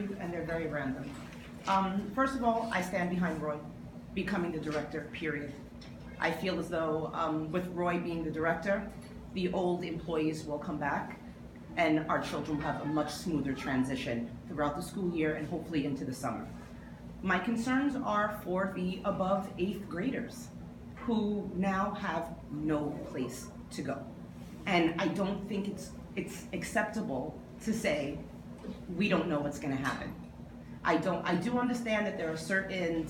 you, and they're very random. First of all, I stand behind Roy becoming the director, period. I feel as though with Roy being the director, the old employees will come back and our children will have a much smoother transition throughout the school year and hopefully into the summer. My concerns are for the above 8th graders who now have no place to go. And I don't think it's acceptable to say, we don't know what's gonna happen. I do understand that there are certain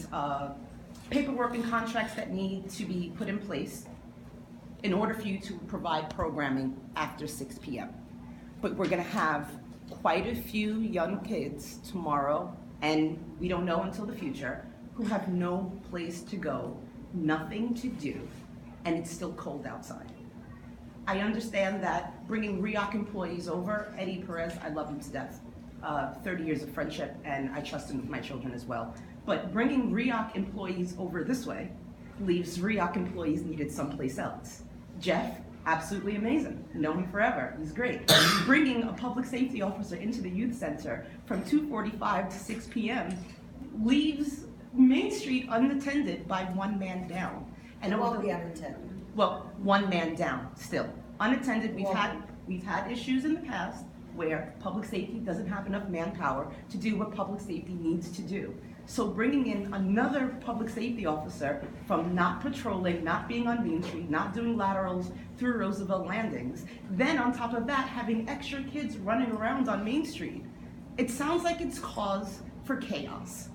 paperwork and contracts that need to be put in place in order for you to provide programming after 6 p.m. But we're gonna have quite a few young kids tomorrow, and we don't know until the future, who have no place to go, nothing to do, and it's still cold outside. I understand that bringing RIOC employees over, Eddie Perez, I love him to death. 30 years of friendship, and I trust him with my children as well. But bringing RIOC employees over this way leaves RIOC employees needed someplace else. Jeff, absolutely amazing. Know him forever. He's great. Bringing a public safety officer into the youth center from 2:45 to 6 p.m. leaves Main Street unattended by one man down. And it won't be unattended. Well, one man down still. Unattended, we've had issues in the past where public safety doesn't have enough manpower to do what public safety needs to do. So bringing in another public safety officer from not patrolling, not being on Main Street, not doing laterals through Roosevelt landings, then on top of that, having extra kids running around on Main Street, it sounds like it's cause for chaos.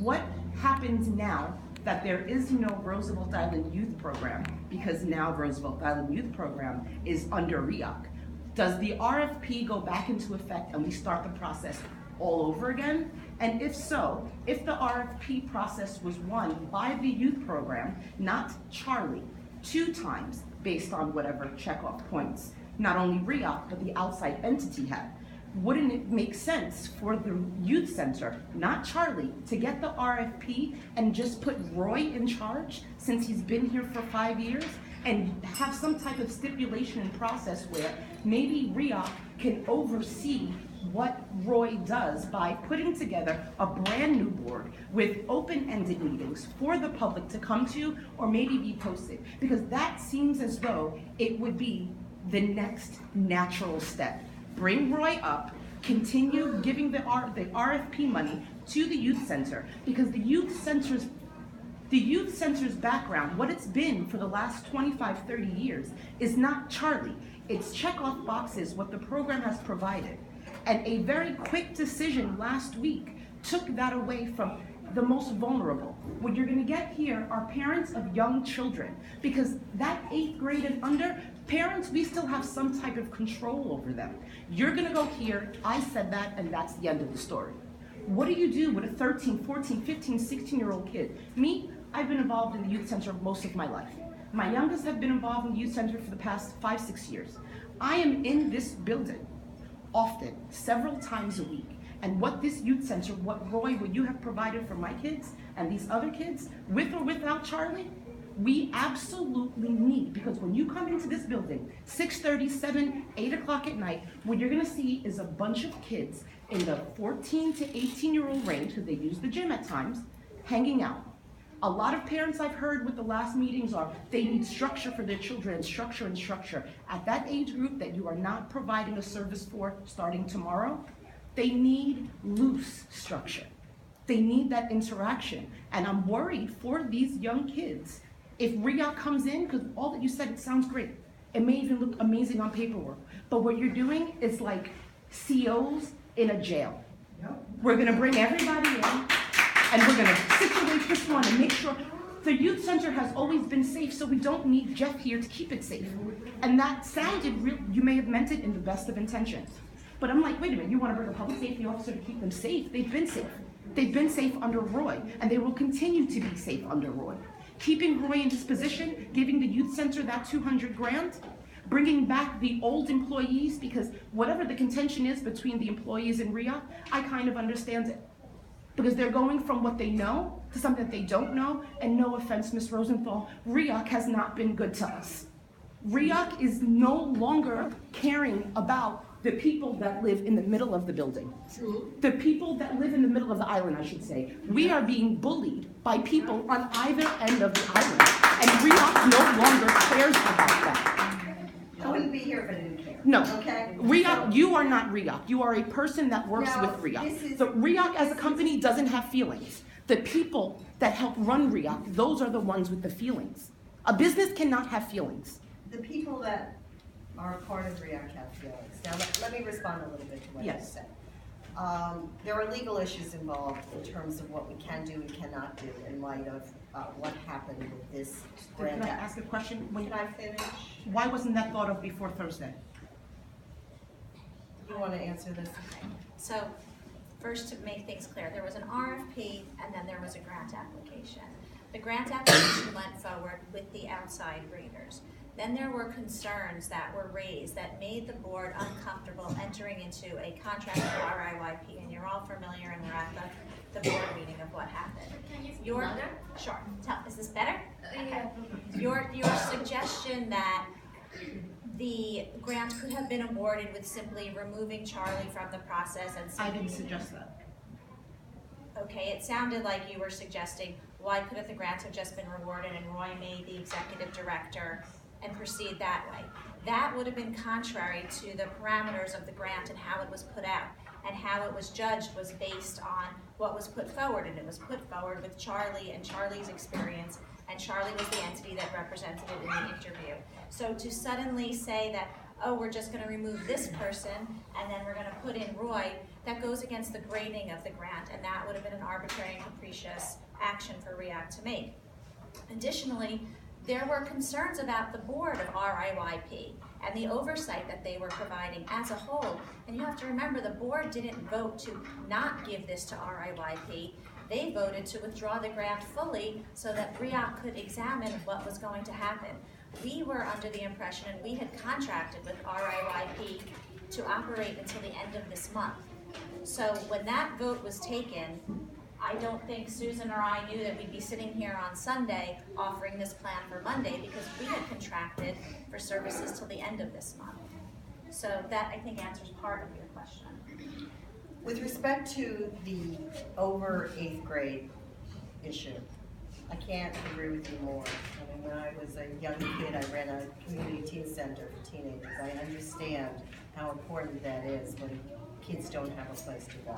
What happens now that there is no Roosevelt Island Youth Program, because now Roosevelt Island Youth Program is under RIOC? Does the RFP go back into effect and we start the process all over again? And if so, if the RFP process was won by the youth program, not Charlie, 2 times based on whatever checkoff points, not only RIOC, but the outside entity had, wouldn't it make sense for the youth center, not Charlie, to get the RFP and just put Roy in charge since he's been here for 5 years? And have some type of stipulation and process where maybe RIOC can oversee what Roy does by putting together a brand new board with open-ended meetings for the public to come to or maybe be posted. Because that seems as though it would be the next natural step. Bring Roy up, continue giving the RFP money to the youth center, because the youth center's background, what it's been for the last 25, 30 years, is not Charlie. It's check off boxes, what the program has provided. And a very quick decision last week took that away from the most vulnerable. What you're gonna get here are parents of young children, because that 8th grade and under, parents, we still have some type of control over them. You're gonna go here, I said that, and that's the end of the story. What do you do with a 13, 14, 15, 16-year-old kid? Me, I've been involved in the youth center most of my life. My youngest have been involved in the youth center for the past 5, 6 years. I am in this building often, several times a week. And what this youth center, what Roy, what you have provided for my kids and these other kids, with or without Charlie, we absolutely need, because when you come into this building, 6:30, 7, 8 o'clock at night, what you're gonna see is a bunch of kids in the 14 to 18-year-old range, because they use the gym at times, hanging out. A lot of parents I've heard with the last meetings are, they need structure for their children, and structure. At that age group that you are not providing a service for starting tomorrow, they need loose structure. They need that interaction. And I'm worried for these young kids. If RIOC comes in, because all that you said, it sounds great. It may even look amazing on paperwork. But what you're doing is like COs in a jail. We're gonna bring everybody in, and we're gonna situate this one and make sure the youth center has always been safe, so we don't need Jeff here to keep it safe. And that sounded real, you may have meant it in the best of intentions. But I'm like, wait a minute, you wanna bring a public safety officer to keep them safe? They've been safe. They've been safe under Roy, and they will continue to be safe under Roy. Keeping Roy in his position, giving the youth center that 200 grand, bringing back the old employees, because whatever the contention is between the employees and RIOC, I kind of understand it. Because they're going from what they know to something that they don't know, and no offense, Ms. Rosenthal, RIOC has not been good to us. RIOC is no longer caring about the people that live in the middle of the building. The people that live in the middle of the island, I should say. We are being bullied by people on either end of the island, and RIOC no longer cares about that. I wouldn't be here if I didn't care. No, Okay? RIOC, you are not RIOC. You are a person that works No, with this RIOC. is- So RIOC as a company doesn't have feelings. The people that help run RIOC, those are the ones with the feelings. A business cannot have feelings. The people that are part of RIOC have feelings. Now, let me respond a little bit to what you Yes. said. There are legal issues involved in terms of what we can do and cannot do in light of what happened with this grant. Can I ask a question? Can I finish? Why wasn't that thought of before Thursday? You want to answer this? So, first to make things clear, there was an RFP and then there was a grant application. The grant application went forward with the outside readers. Then there were concerns that were raised that made the board uncomfortable entering into a contract with RIYP, and you're all familiar and we're at the board meeting of what happened. Sure. Is this better? Okay. Your suggestion that the grant could have been awarded with simply removing Charlie from the process and I simply... didn't suggest that. Okay, it sounded like you were suggesting, why couldn't the grant have just been rewarded and Roy made the executive director and proceed that way? That would have been contrary to the parameters of the grant and how it was put out. And how it was judged was based on what was put forward, and it was put forward with Charlie and Charlie's experience, and Charlie was the entity that represented it in the interview. So to suddenly say that, oh, we're just gonna remove this person, and then we're gonna put in Roy, that goes against the grading of the grant, and that would have been an arbitrary and capricious action for RIOC to make. Additionally, there were concerns about the board of RIYP and the oversight that they were providing as a whole. And you have to remember, the board didn't vote to not give this to RIYP. They voted to withdraw the grant fully so that RIOC could examine what was going to happen. We were under the impression, and we had contracted with RIYP to operate until the end of this month. So when that vote was taken, I don't think Susan or I knew that we'd be sitting here on Sunday offering this plan for Monday, because we had contracted for services till the end of this month. So that, I think, answers part of your question. With respect to the over 8th grade issue, I can't agree with you more. I mean, when I was a young kid, I ran a community teen center for teenagers. I understand how important that is when kids don't have a place to go.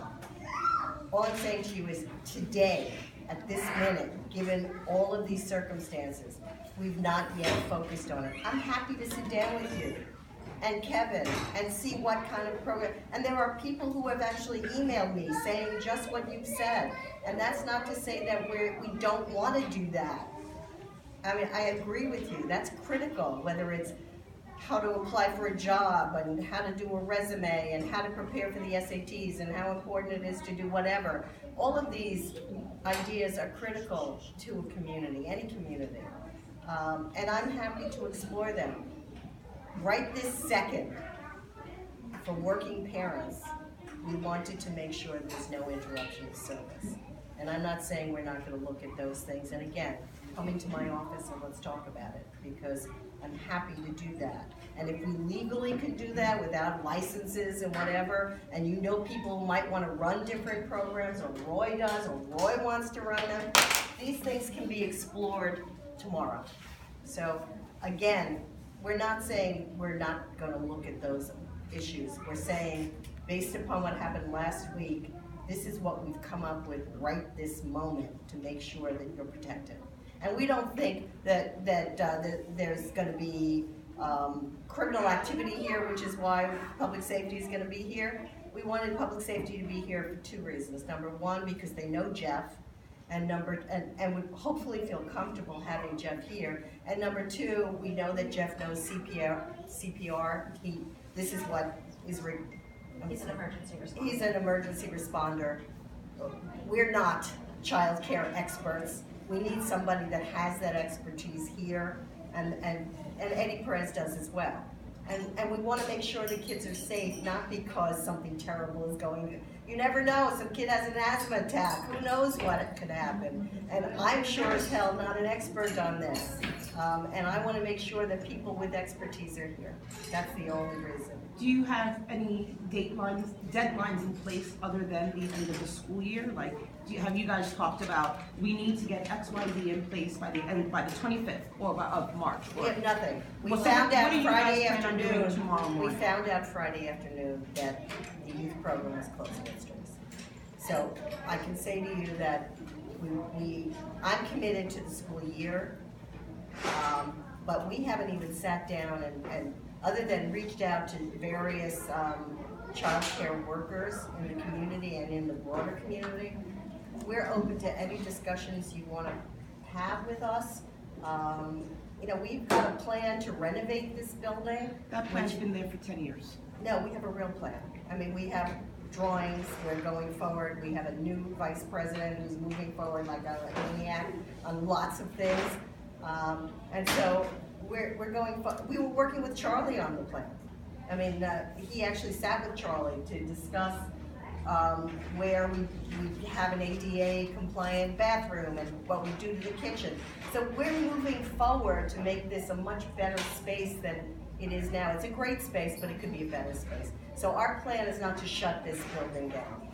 All I'm saying to you is today, at this minute, given all of these circumstances, we've not yet focused on it. I'm happy to sit down with you and Kevin and see what kind of program, and there are people who have actually emailed me saying just what you've said. And that's not to say that we don't want to do that. I mean, I agree with you, that's critical, whether it's how to apply for a job and how to do a resume and how to prepare for the SATs and how important it is to do whatever. All of these ideas are critical to a community, any community. And I'm happy to explore them. Right this second, for working parents, we wanted to make sure there's no interruption of service. And I'm not saying we're not going to look at those things. And again, come into my office and let's talk about it, because I'm happy to do that. And if we legally could do that without licenses and whatever, and you know people might want to run different programs, or Roy does, or Roy wants to run them, these things can be explored tomorrow. So again, we're not saying we're not going to look at those issues. We're saying, based upon what happened last week, this is what we've come up with right this moment to make sure that you're protected. And we don't think that there's going to be criminal activity here, which is why public safety is going to be here. We wanted public safety to be here for 2 reasons. Number one, because they know Jeff, and would hopefully feel comfortable having Jeff here. And number 2, we know that Jeff knows CPR. This is what is. He's an emergency responder. He's an emergency responder. We're not child care experts. We need somebody that has that expertise here, and Eddie Perez does as well. And we want to make sure the kids are safe, not because something terrible is going You never know, some kid has an asthma attack, who knows what could happen? And I'm sure as hell not an expert on this. And I wanna make sure that people with expertise are here. That's the only reason. Do you have any deadlines in place other than the end of the school year? Like, have you guys talked about, we need to get X, Y, Z in place by the 25th of March? We have nothing. We Well, so found what out do you Friday guys plan on doing afternoon, tomorrow we morning? found out Friday afternoon that the youth program was closed against us. So I can say to you that I'm committed to the school year, but we haven't even sat down and other than reached out to various child care workers in the community and in the broader community. We're open to any discussions you want to have with us. You know, we've got a plan to renovate this building. That plan's been there for 10 years. No, we have a real plan. I mean, we have drawings, we're going forward, we have a new vice president who's moving forward like a maniac on lots of things. And so we were working with Charlie on the plan. I mean, he actually sat with Charlie to discuss where we have an ADA compliant bathroom and what we do to the kitchen. So we're moving forward to make this a much better space than it is now. It's a great space, but it could be a better space. So our plan is not to shut this building down.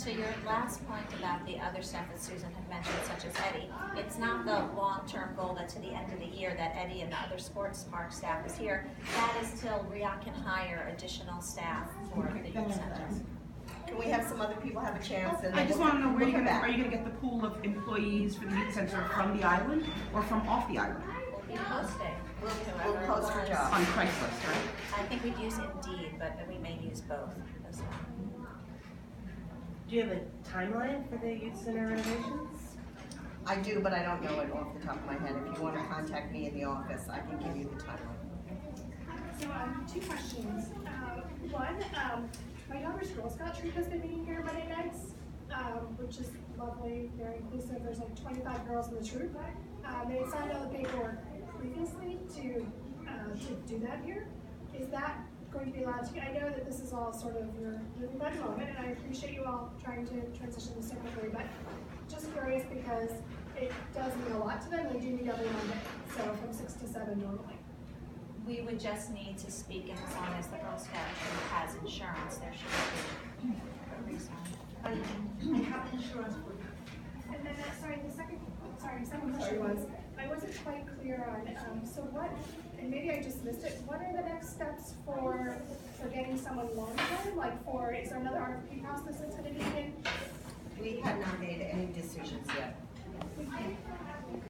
To your last point about the other stuff that Susan had mentioned, such as Eddie, it's not the long-term goal that to the end of the year that Eddie and the other sports park staff is here. That is till RIOC can hire additional staff for the youth center. Can we have some other people have a chance? And I just want to know, are you come back. going to get the pool of employees for the youth center from the island or from off the island? We'll be posting. We'll post for applies. jobs. On Craigslist, right? I think we'd use Indeed, but we may use both as well. Do you have a timeline for the youth center renovations? I do, but I don't know it off the top of my head. If you want to contact me in the office, I can give you the timeline. So, two questions. One, my daughter's Girl Scout troop has been meeting here Monday nights, which is lovely, very inclusive. There's like 25 girls in the troop. They had signed all the paperwork previously to do that here. Is that going to be allowed to? I know that this is all sort of your moving by the moment, and I appreciate you all trying to transition this so quickly, but just curious because it does mean a lot to them. They do meet every Monday, so from 6 to 7 normally. We would just need to speak, and as long as the Girl Scout troop has insurance, there shouldn't be a reason. I have insurance for you. And then, second question was, I wasn't quite clear on, so what, and maybe I just missed it, what are the next steps for getting someone long-term? Like is there another RFP process that's gonna be needed? We have not made any decisions yet.